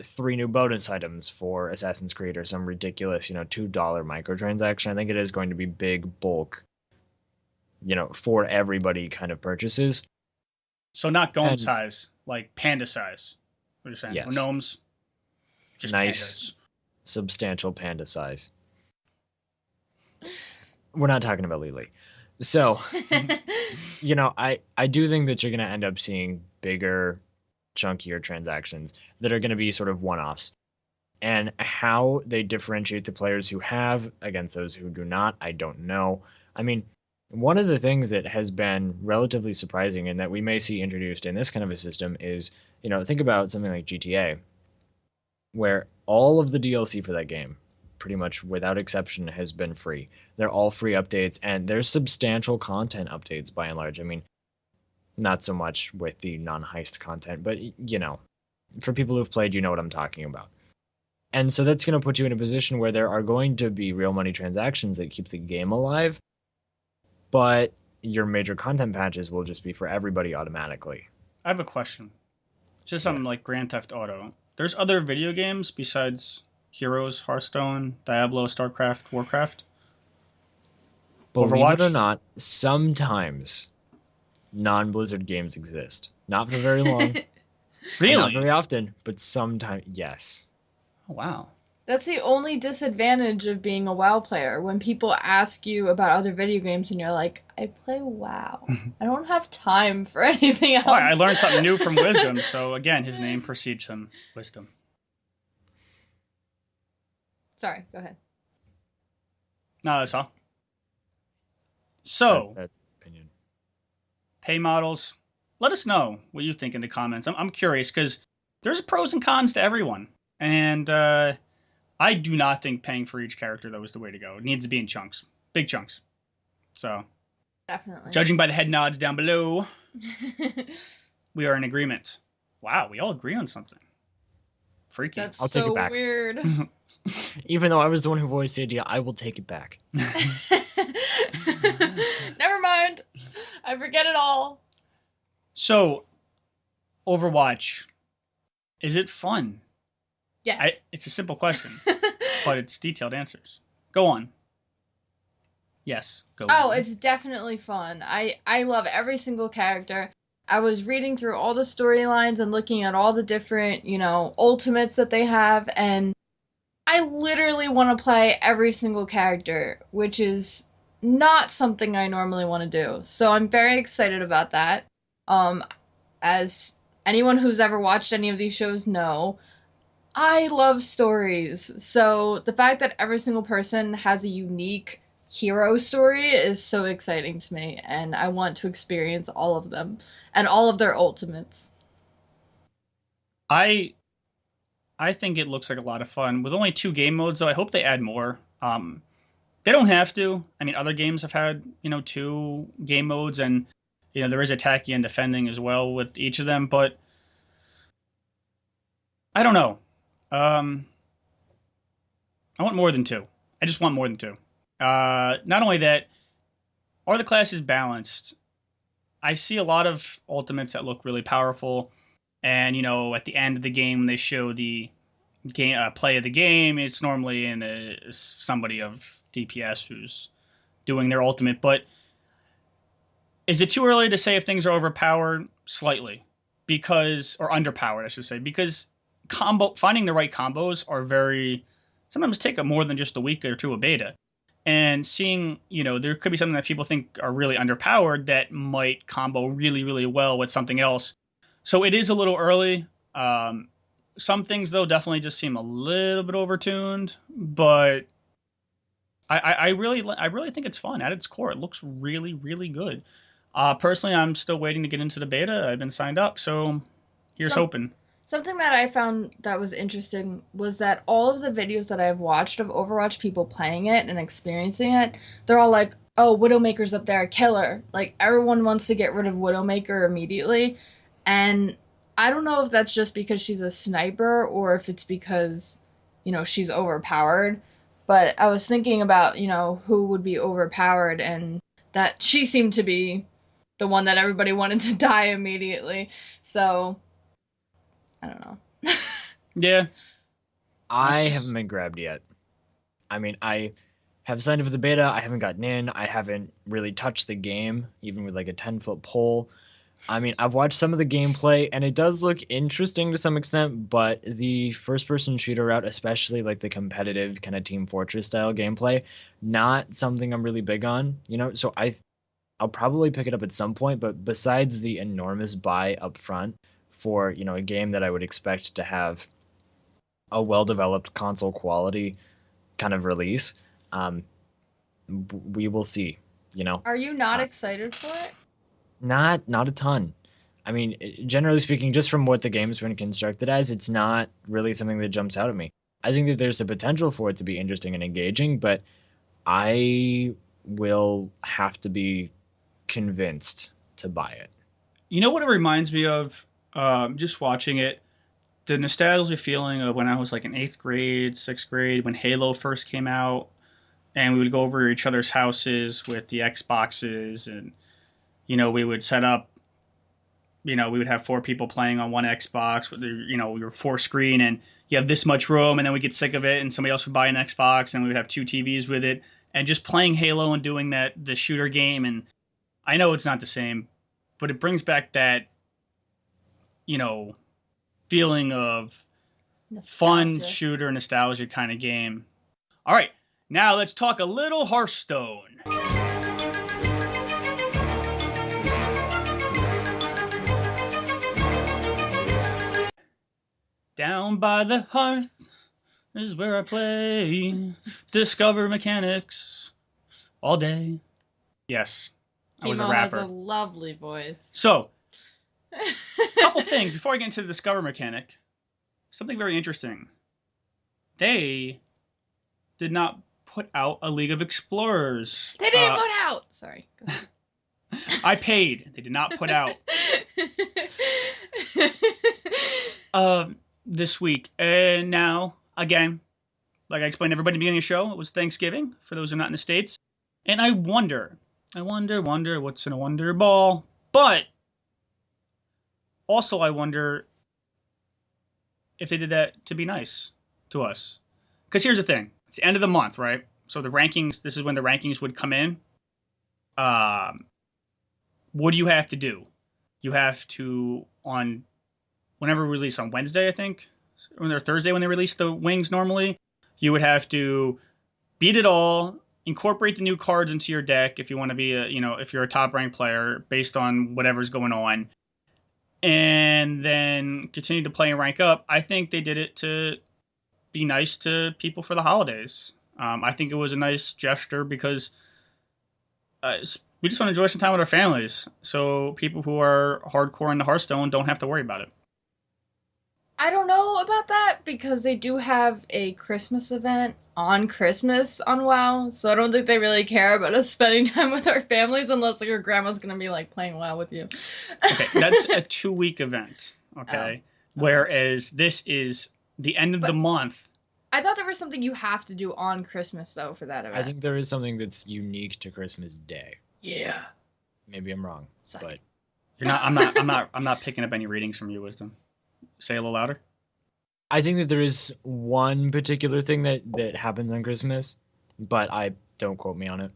[SPEAKER 3] 3 new bonus items for Assassin's Creed or some ridiculous, $2 microtransaction. I think it is going to be big bulk, for everybody kind of purchases.
[SPEAKER 1] So not gnome
[SPEAKER 3] And
[SPEAKER 1] size, like panda size. What are you saying?
[SPEAKER 3] yes,
[SPEAKER 1] Gnomes? Just
[SPEAKER 3] nice,
[SPEAKER 1] pandas.
[SPEAKER 3] substantial panda size. We're not talking about Lily. So, I do think that you're going to end up seeing bigger, chunkier transactions that are going to be sort of one-offs. And how they differentiate the players who have against those who do not, I don't know. I mean, one of the things that has been relatively surprising and that we may see introduced in this kind of a system is, think about something like GTA, where all of the DLC for that game, pretty much without exception, has been free. They're all free updates, and there's substantial content updates by and large. I mean, not so much with the non-heist content, but for people who've played, you know what I'm talking about. And so that's going to put you in a position where there are going to be real money transactions that keep the game alive, but your major content patches will just be for everybody automatically.
[SPEAKER 1] I have a question. Just something
[SPEAKER 3] Yes.
[SPEAKER 1] like Grand Theft Auto. There's other video games besides Heroes, Hearthstone, Diablo, StarCraft, Warcraft,
[SPEAKER 3] Believe it or
[SPEAKER 1] Overwatch.
[SPEAKER 3] not, sometimes non-Blizzard games exist. Not for very long, and not very
[SPEAKER 1] Really?
[SPEAKER 3] often, but sometimes, yes.
[SPEAKER 1] Oh, wow.
[SPEAKER 2] That's the only disadvantage of being a WoW player. When people ask you about other video games and you're like, I play WoW. I don't have time for anything else.
[SPEAKER 1] Oh, I learned something new from Wisdom. So again, his name precedes him. Wisdom.
[SPEAKER 2] Sorry, go ahead.
[SPEAKER 1] No, that's all. So,
[SPEAKER 3] That's opinion.
[SPEAKER 1] pay models. Let us know what you think in the comments. I'm curious because there's pros and cons to everyone. And I do not think paying for each character, though, is the way to go. It needs to be in chunks. Big chunks. So,
[SPEAKER 2] Definitely.
[SPEAKER 1] judging by the head nods down below, we are in agreement. Wow, we all agree on something. Freaky.
[SPEAKER 2] That's
[SPEAKER 3] I'll take it
[SPEAKER 2] so
[SPEAKER 3] back.
[SPEAKER 2] weird.
[SPEAKER 3] Even though I was the one who voiced the idea, I will take it back.
[SPEAKER 2] Never mind. I forget it all.
[SPEAKER 1] So, Overwatch, is it fun?
[SPEAKER 2] Yes.
[SPEAKER 1] It's a simple question, but it's detailed answers. Go on. Yes, go
[SPEAKER 2] Oh,
[SPEAKER 1] on.
[SPEAKER 2] it's definitely fun. I love every single character. I was reading through all the storylines and looking at all the different, ultimates that they have, and I literally want to play every single character, which is not something I normally want to do. So I'm very excited about that. As anyone who's ever watched any of these shows know, I love stories. So the fact that every single person has a unique hero story is so exciting to me, and I want to experience all of them and all of their ultimates.
[SPEAKER 1] I think it looks like a lot of fun. With only 2 game modes, though, I hope they add more. They don't have to. I mean, other games have had, 2 game modes, and, there is attacking and defending as well with each of them, but I don't know. I want more than 2. I just want more than 2. Not only that, are the classes balanced? I see a lot of ultimates that look really powerful, and at the end of the game when they show the game play of the game, it's normally in somebody of DPS who's doing their ultimate. But is it too early to say if things are overpowered? Slightly, or underpowered, I should say, because finding the right combos are sometimes take more than just a week or 2 of beta. And seeing, there could be something that people think are really underpowered that might combo really, really well with something else. So it is a little early. Some things, though, definitely just seem a little bit overtuned. But I really think it's fun. At its core, it looks really, really good. Personally, I'm still waiting to get into the beta. I've been signed up, so here's hoping.
[SPEAKER 2] Something that I found that was interesting was that all of the videos that I've watched of Overwatch people playing it and experiencing it, they're all like, "Oh, Widowmaker's up there, killer!" Like everyone wants to get rid of Widowmaker immediately, and I don't know if that's just because she's a sniper or if it's because, she's overpowered. But I was thinking about, who would be overpowered, and that she seemed to be the one that everybody wanted to die immediately. So I don't know.
[SPEAKER 1] Yeah.
[SPEAKER 3] I haven't been grabbed yet. I mean, I have signed up for the beta. I haven't gotten in. I haven't really touched the game, even with like a 10-foot pole. I mean, I've watched some of the gameplay, and it does look interesting to some extent, but the first-person shooter route, especially like the competitive kind of Team Fortress style gameplay, not something I'm really big on, So I'll probably pick it up at some point, but besides the enormous buy up front for, a game that I would expect to have a well-developed console quality kind of release, we will see,
[SPEAKER 2] Are you not
[SPEAKER 3] Uh,
[SPEAKER 2] excited for it?
[SPEAKER 3] not a ton. I mean, generally speaking, just from what the game's been constructed as, it's not really something that jumps out at me. I think that there's the potential for it to be interesting and engaging, but I will have to be convinced to buy it.
[SPEAKER 1] You know what it reminds me of? Just watching it, the nostalgia feeling of when I was like in 8th grade, 6th grade, when Halo first came out, and we would go over to each other's houses with the Xboxes, and we would set up. We would have 4 people playing on one Xbox. We were 4 screen, and you have this much room, and then we get sick of it, and somebody else would buy an Xbox, and we would have 2 TVs with it, and just playing Halo and doing the shooter game. And I know it's not the same, but it brings back that you know feeling of fun
[SPEAKER 2] Nostalgia.
[SPEAKER 1] shooter nostalgia kind of game. All right, now let's talk a little Hearthstone. Down by the hearth is where I play. Discover mechanics all day. Yes, I was a
[SPEAKER 2] Kimo has
[SPEAKER 1] rapper.
[SPEAKER 2] a lovely voice.
[SPEAKER 1] So, couple things before I get into the discover mechanic. Something very interesting. They did not put out a League of Explorers.
[SPEAKER 2] They didn't put out. Sorry. Go ahead.
[SPEAKER 1] I paid. They did not put out this week. And now, again, like I explained to everybody at the beginning of the show, it was Thanksgiving for those who are not in the States. And I wonder what's in a wonder ball. But also I wonder if they did that to be nice to us. Because here's the thing. It's the end of the month, right? So the rankings, this is when the rankings would come in. What do you have to do? You have to, on whenever we release on Wednesday, I think, or Thursday when they release the wings normally, you would have to beat it all, incorporate the new cards into your deck if you want to be if you're a top ranked player based on whatever's going on, and then continue to play and rank up. I think they did it to be nice to people for the holidays. I think it was a nice gesture because we just want to enjoy some time with our families. So people who are hardcore into Hearthstone don't have to worry about it.
[SPEAKER 2] I don't know about that because they do have a Christmas event on Christmas on WoW, so I don't think they really care about us spending time with our families unless like, your grandma's gonna be like playing WoW with you.
[SPEAKER 1] Okay, that's a 2-week event. Okay, whereas this is the end of the month.
[SPEAKER 2] I thought there was something you have to do on Christmas though for that event.
[SPEAKER 3] I think there is something that's unique to Christmas Day.
[SPEAKER 2] Yeah.
[SPEAKER 3] Maybe I'm wrong, but
[SPEAKER 1] you're not. I'm not picking up any readings from you, Wisdom. Say a little louder.
[SPEAKER 3] I think that there is one particular thing that happens on Christmas, but don't quote me on it.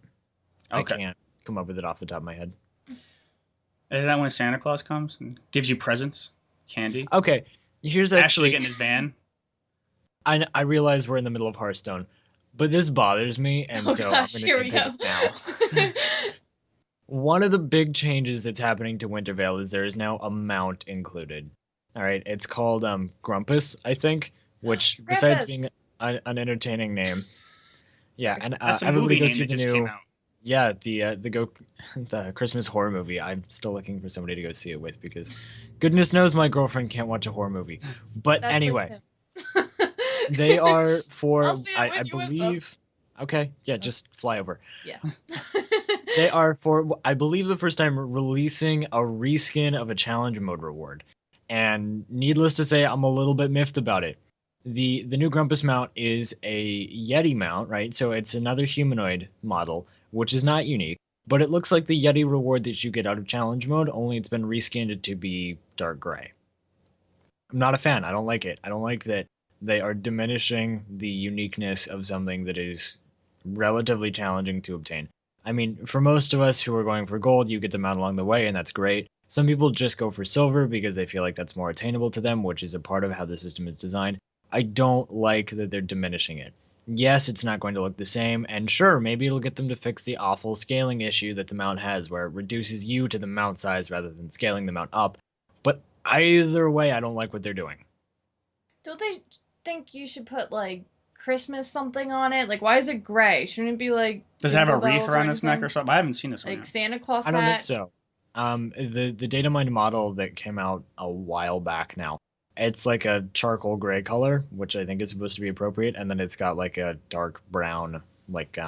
[SPEAKER 1] Okay.
[SPEAKER 3] I can't come up with it off the top of my head.
[SPEAKER 1] Is that when Santa Claus comes and gives you presents, candy?
[SPEAKER 3] Okay, here's
[SPEAKER 1] actually getting his van.
[SPEAKER 3] I realize we're in the middle of Hearthstone, but this bothers me, and I'm going to pick it now. One of the big changes that's happening to Wintervale is there is now a mount included. All right, it's called Grumpus, I think, which besides being an entertaining name, yeah, and
[SPEAKER 1] that's a
[SPEAKER 3] everybody
[SPEAKER 1] movie
[SPEAKER 3] goes
[SPEAKER 1] name
[SPEAKER 3] through
[SPEAKER 1] that
[SPEAKER 3] the
[SPEAKER 1] just
[SPEAKER 3] new.
[SPEAKER 1] came out.
[SPEAKER 3] Yeah, the Christmas horror movie. I'm still looking for somebody to go see it with because goodness knows my girlfriend can't watch a horror movie. But
[SPEAKER 2] That's like
[SPEAKER 3] anyway,
[SPEAKER 2] him.
[SPEAKER 3] they are
[SPEAKER 2] I'll
[SPEAKER 3] for
[SPEAKER 2] see it
[SPEAKER 3] I
[SPEAKER 2] with you, Wisdom.
[SPEAKER 3] believe. Okay, yeah, just fly over.
[SPEAKER 2] Yeah.
[SPEAKER 3] They are for, I believe, the first time releasing a reskin of a challenge mode reward. And needless to say, I'm a little bit miffed about it. The new Grumpus mount is a Yeti mount, right? So it's another humanoid model, which is not unique, but it looks like the Yeti reward that you get out of challenge mode, only it's been reskinned to be dark gray. I'm not a fan. I don't like it. I don't like that they are diminishing the uniqueness of something that is relatively challenging to obtain. I mean, for most of us who are going for gold, you get them out along the way, and that's great. Some people just go for silver because they feel like that's more attainable to them, which is a part of how the system is designed. I don't like that they're diminishing it. Yes, it's not going to look the same, and sure, maybe it'll get them to fix the awful scaling issue that the mount has, where it reduces you to the mount size rather than scaling the mount up. But either way, I don't like what they're doing.
[SPEAKER 2] Don't they think you should put like Christmas something on it? Like, why is it gray? Shouldn't it be like
[SPEAKER 1] Does it have a
[SPEAKER 2] jingle
[SPEAKER 1] wreath
[SPEAKER 2] bells
[SPEAKER 1] around its neck or
[SPEAKER 2] anything?
[SPEAKER 1] something? I haven't seen this one
[SPEAKER 2] Like
[SPEAKER 1] yet.
[SPEAKER 2] Santa Claus
[SPEAKER 3] I don't think
[SPEAKER 2] hat?
[SPEAKER 3] so. The data mined model that came out a while back now, it's like a charcoal gray color, which I think is supposed to be appropriate, and then it's got like a dark brown like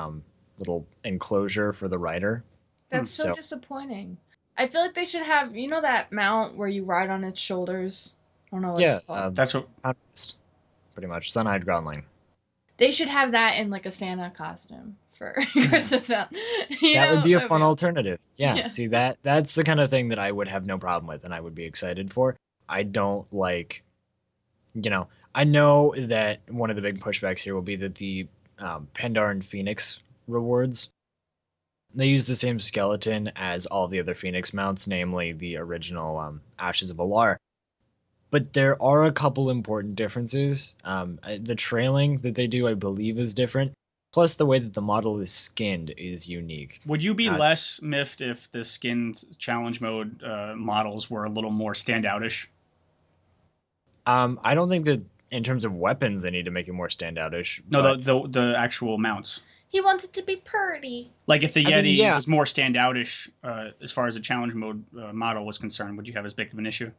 [SPEAKER 3] little enclosure for the rider.
[SPEAKER 2] That's so
[SPEAKER 3] So
[SPEAKER 2] disappointing. I feel like they should have, you know, that mount where you ride on its shoulders? I don't know what
[SPEAKER 3] yeah,
[SPEAKER 2] it's called.
[SPEAKER 1] That's what.
[SPEAKER 3] pretty much sun-eyed groundling.
[SPEAKER 2] They should have that in like a Santa costume for Christmas mount. You
[SPEAKER 3] That would
[SPEAKER 2] know,
[SPEAKER 3] be a
[SPEAKER 2] that'd
[SPEAKER 3] fun
[SPEAKER 2] awesome.
[SPEAKER 3] alternative. Yeah,
[SPEAKER 2] Yeah.
[SPEAKER 3] see that's the kind of thing that I would have no problem with and I would be excited for. I don't like, I know that one of the big pushbacks here will be that the Pandar and Phoenix rewards, they use the same skeleton as all the other Phoenix mounts, namely the original Ashes of Alar. But there are a couple important differences. The trailing that they do, I believe, is different. Plus, the way that the model is skinned is unique.
[SPEAKER 1] Would you be
[SPEAKER 3] Uh,
[SPEAKER 1] less miffed if the skinned challenge mode models were a little more standoutish?
[SPEAKER 3] I don't think that in terms of weapons they need to make it more standoutish,
[SPEAKER 1] No,
[SPEAKER 3] but
[SPEAKER 1] the actual mounts.
[SPEAKER 2] He wants it to be pretty.
[SPEAKER 1] Like if the
[SPEAKER 3] I mean,
[SPEAKER 1] Yeti
[SPEAKER 3] yeah,
[SPEAKER 1] was more standoutish as far as the challenge mode model was concerned, would you have as big of an issue?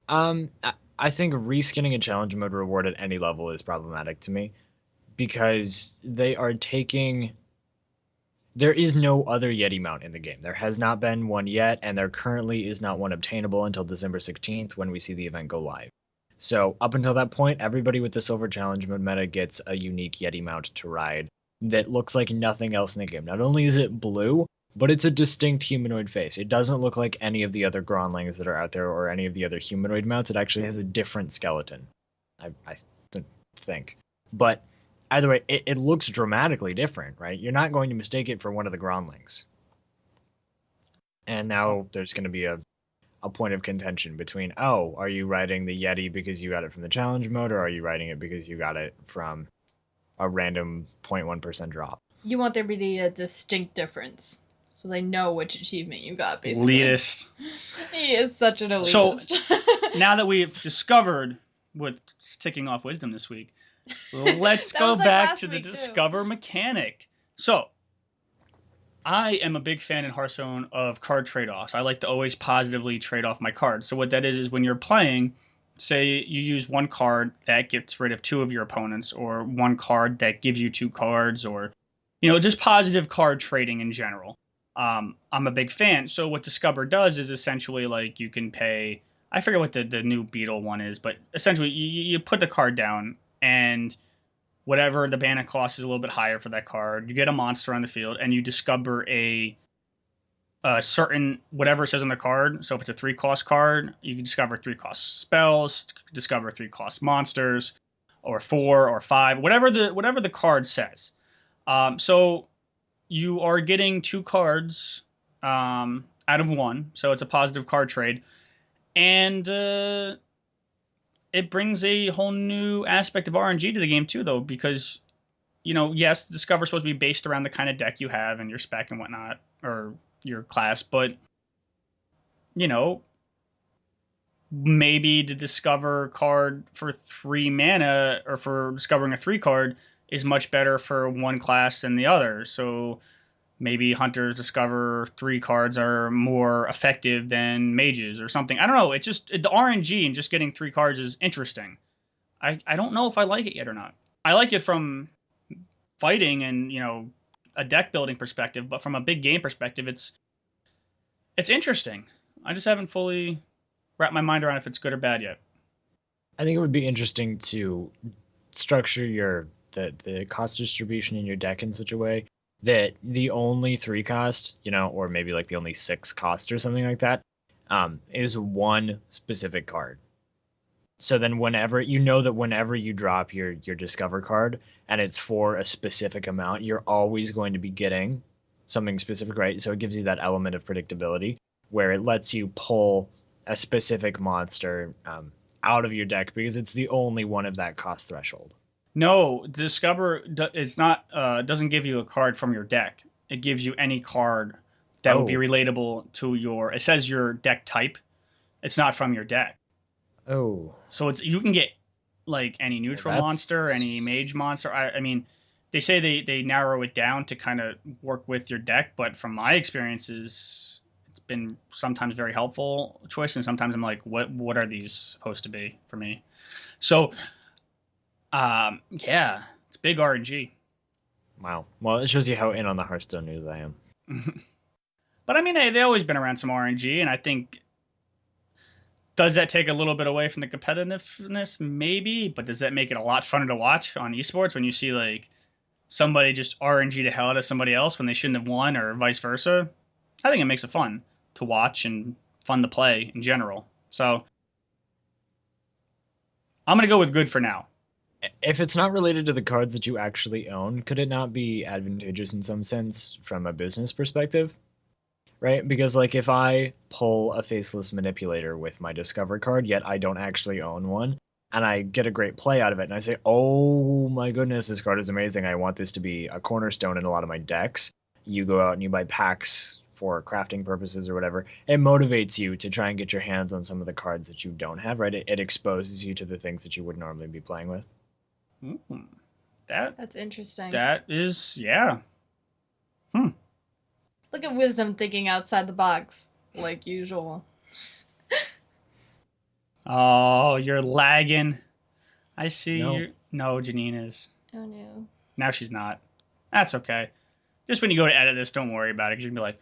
[SPEAKER 3] I think reskinning a challenge mode reward at any level is problematic to me because they are taking. There is no other Yeti mount in the game. There has not been one yet, and there currently is not one obtainable until December 16th when we see the event go live. So, up until that point, everybody with the Silver Challenge mode meta gets a unique Yeti mount to ride that looks like nothing else in the game. Not only is it blue, but it's a distinct humanoid face. It doesn't look like any of the other Gronlings that are out there or any of the other humanoid mounts. It actually has a different skeleton, I think. But either way, it looks dramatically different, right? You're not going to mistake it for one of the Gronlings. And now there's going to be a point of contention between, oh, are you riding the Yeti because you got it from the challenge mode, or are you riding it because you got it from a random 0.1% drop?
[SPEAKER 2] You want there to be a distinct difference. So they know which achievement you got, basically.
[SPEAKER 1] Elitist.
[SPEAKER 2] He is such an
[SPEAKER 1] So
[SPEAKER 2] elitist.
[SPEAKER 1] now that we've discovered what's ticking off wisdom this week, let's
[SPEAKER 2] That
[SPEAKER 1] go
[SPEAKER 2] was like
[SPEAKER 1] back
[SPEAKER 2] last
[SPEAKER 1] to the
[SPEAKER 2] week, too.
[SPEAKER 1] discover mechanic. So I am a big fan in Hearthstone of card trade-offs. I like to always positively trade off my cards. So what that is when you're playing, say you use one card that gets rid of two of your opponents, or one card that gives you two cards, or just positive card trading in general. I'm a big fan. So what Discover does is essentially like you can pay. I forget what the new Beetle one is, but essentially you put the card down and whatever the mana cost is a little bit higher for that card. You get a monster on the field and you discover a certain whatever it says on the card. So if it's a 3-cost card, you can discover 3-cost spells, discover 3-cost monsters, or 4 or 5, whatever the card says. So you are getting 2 cards out of 1, so it's a positive card trade, and it brings a whole new aspect of RNG to the game too, though, because yes, Discover's supposed to be based around the kind of deck you have and your spec and whatnot, or your class, but maybe the Discover card for 3 mana, or for discovering a 3 card, is much better for one class than the other. So maybe hunters discover 3 cards are more effective than mages or something. I don't know. It just the RNG and just getting 3 cards is interesting. I don't know if I like it yet or not. I like it from fighting and a deck building perspective, but from a big game perspective, it's interesting. I just haven't fully wrapped my mind around if it's good or bad yet.
[SPEAKER 3] I think it would be interesting to structure the cost distribution in your deck in such a way that the only 3 cost, or maybe like the only 6 cost or something like that, is one specific card. So then whenever you drop your discover card and it's for a specific amount, you're always going to be getting something specific, right? So it gives you that element of predictability where it lets you pull a specific monster out of your deck because it's the only one of that cost threshold.
[SPEAKER 1] No, Discover it's not doesn't give you a card from your deck. It gives you any card that would be relatable to your. It says your deck type. It's not from your deck.
[SPEAKER 3] Oh.
[SPEAKER 1] So you can get like any neutral monster, any mage monster. I mean, they say they narrow it down to kind of work with your deck, but from my experiences, it's been sometimes very helpful choice, and sometimes I'm like, what are these supposed to be for me? So. Yeah, it's big RNG.
[SPEAKER 3] Wow. Well, it shows you how in on the Hearthstone news I am.
[SPEAKER 1] But I mean, hey, they've always been around some RNG, and I think does that take a little bit away from the competitiveness? Maybe, but does that make it a lot funner to watch on esports when you see like somebody just RNG to hell out of somebody else when they shouldn't have won, or vice versa? I think it makes it fun to watch and fun to play in general. So I'm gonna go with good for now.
[SPEAKER 3] If it's not related to the cards that you actually own, could it not be advantageous in some sense from a business perspective? Right? Because like if I pull a Faceless Manipulator with my Discover card, yet I don't actually own one, and I get a great play out of it, and I say, oh my goodness, this card is amazing, I want this to be a cornerstone in a lot of my decks. You go out and you buy packs for crafting purposes or whatever. It motivates you to try and get your hands on some of the cards that you don't have, right? It exposes you to the things that you would normally be playing with.
[SPEAKER 2] That's interesting.
[SPEAKER 1] That is, yeah.
[SPEAKER 2] Look at Wisdom thinking outside the box, like usual.
[SPEAKER 1] Oh, you're lagging. I see
[SPEAKER 3] No.
[SPEAKER 1] you. No, Janine is.
[SPEAKER 2] Oh no.
[SPEAKER 1] Now she's not. That's okay. Just when you go to edit this, don't worry about it, because you can be like,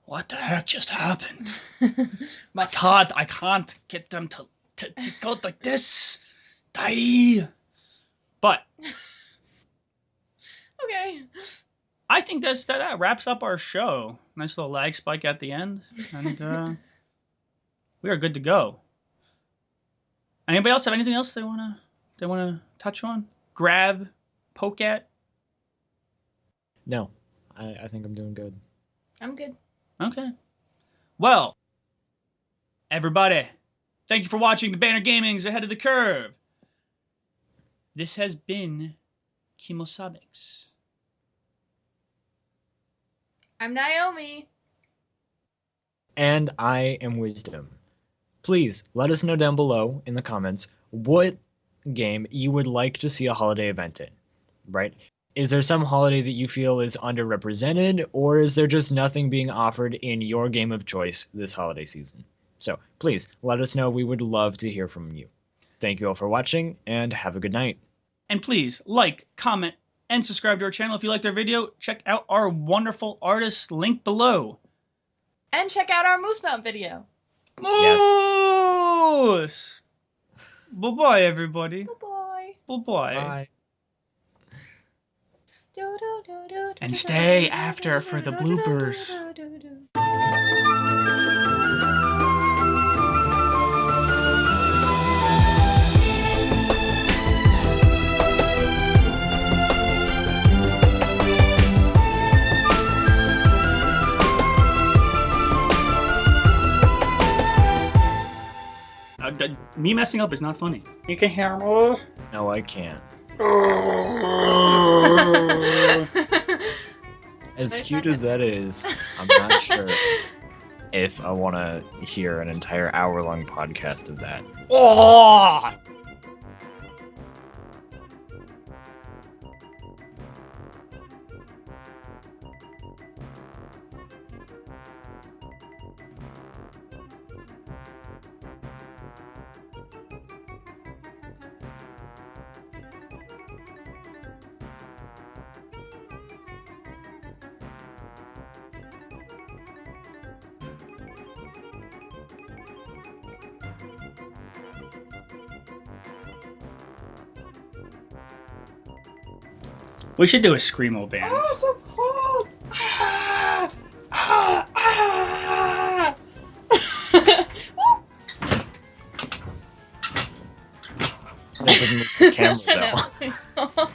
[SPEAKER 1] what the heck just happened? I can't get them to go like this. Die. But
[SPEAKER 2] okay.
[SPEAKER 1] I think that wraps up our show. Nice little lag spike at the end, and we are good to go. Anybody else have anything else they wanna touch on? Grab, poke at?
[SPEAKER 3] No, I think I'm doing good.
[SPEAKER 2] I'm good.
[SPEAKER 1] Okay. Well, everybody, thank you for watching the Banner Gaming's Ahead of the Curve. This has been Kimosabics.
[SPEAKER 2] I'm Naomi.
[SPEAKER 3] And I am Wisdom. Please let us know down below in the comments what game you would like to see a holiday event in, right? Is there some holiday that you feel is underrepresented, or is there just nothing being offered in your game of choice this holiday season? So please let us know. We would love to hear from you. Thank you all for watching, and have a good night.
[SPEAKER 1] And please like, comment, and subscribe to our channel if you liked our video. Check out our wonderful artists link below.
[SPEAKER 2] And check out our Moose Mount video.
[SPEAKER 1] Moose! Bye-bye, everybody.
[SPEAKER 2] Bye-bye.
[SPEAKER 1] Bye-bye.
[SPEAKER 3] Bye.
[SPEAKER 1] And stay after for the bloopers. Me messing up is not funny. You can hear me?
[SPEAKER 3] No, I can't. As cute as that is, I'm not sure if I want to hear an entire hour-long podcast of that.
[SPEAKER 1] Oh! We should do a screamo band.
[SPEAKER 2] Oh, so cold! Ah, ah, ah.
[SPEAKER 3] That doesn't move the camera
[SPEAKER 2] I
[SPEAKER 3] though.
[SPEAKER 2] know.